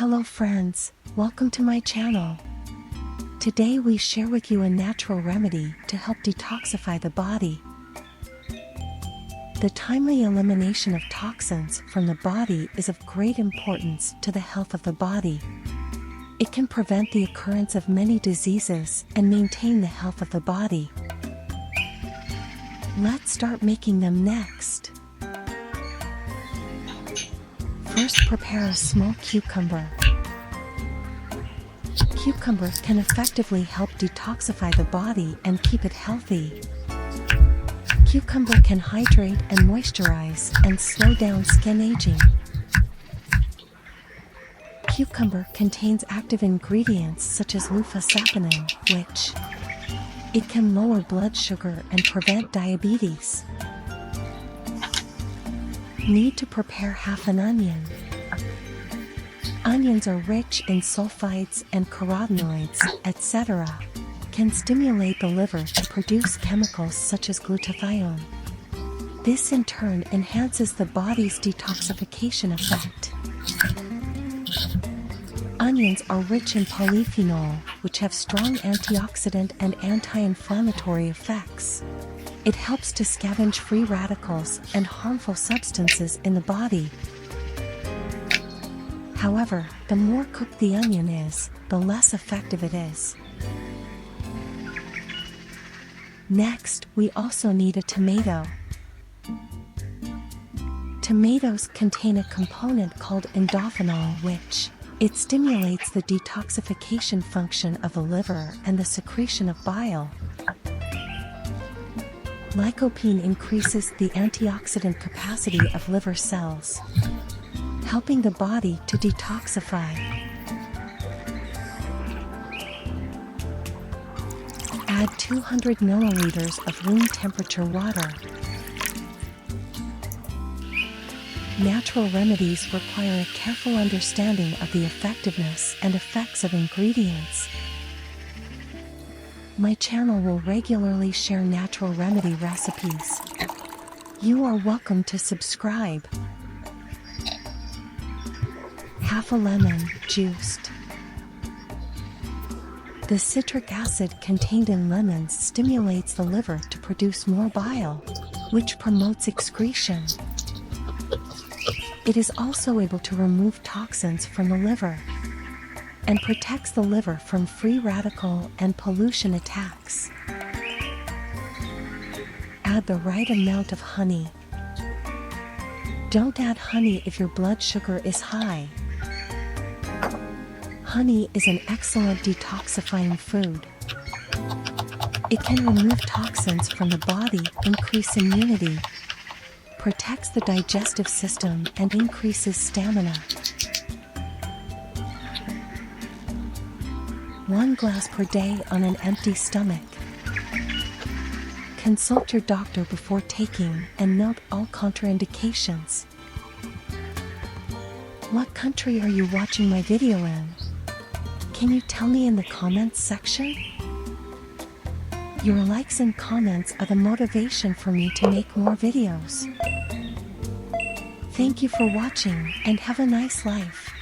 Hello friends, welcome to my channel. Today we share with you a natural remedy to help detoxify the body. The timely elimination of toxins from the body is of great importance to the health of the body. It can prevent the occurrence of many diseases and maintain the health of the body. Let's start making them next. First, prepare a small cucumber. Cucumber can effectively help detoxify the body and keep it healthy. Cucumber can hydrate and moisturize and slow down skin aging. Cucumber contains active ingredients such as loofah-saponin, which it can lower blood sugar and prevent diabetes. Need to prepare half an onion. Onions are rich in sulfites and carotenoids, etc. Can stimulate the liver to produce chemicals such as glutathione. This in turn enhances the body's detoxification effect. Onions are rich in polyphenol, which have strong antioxidant and anti-inflammatory effects. It helps to scavenge free radicals and harmful substances in the body. However, the more cooked the onion is, the less effective it is. Next, we also need a tomato. Tomatoes contain a component called indophenol, which it stimulates the detoxification function of the liver and the secretion of bile. Lycopene increases the antioxidant capacity of liver cells, helping the body to detoxify. Add 200 milliliters of room temperature water. Natural remedies require a careful understanding of the effectiveness and effects of ingredients. My channel will regularly share natural remedy recipes. You are welcome to subscribe. Half a lemon, juiced. The citric acid contained in lemons stimulates the liver to produce more bile, which promotes excretion. It is also able to remove toxins from the liver and protects the liver from free radical and pollution attacks. Add the right amount of honey. Don't add honey if your blood sugar is high. Honey is an excellent detoxifying food. It can remove toxins from the body, increase immunity, protects the digestive system, and increases stamina. 1 glass per day on an empty stomach. Consult your doctor before taking and note all contraindications. What country are you watching my video in? Can you tell me in the comments section? Your likes and comments are the motivation for me to make more videos. Thank you for watching and have a nice life.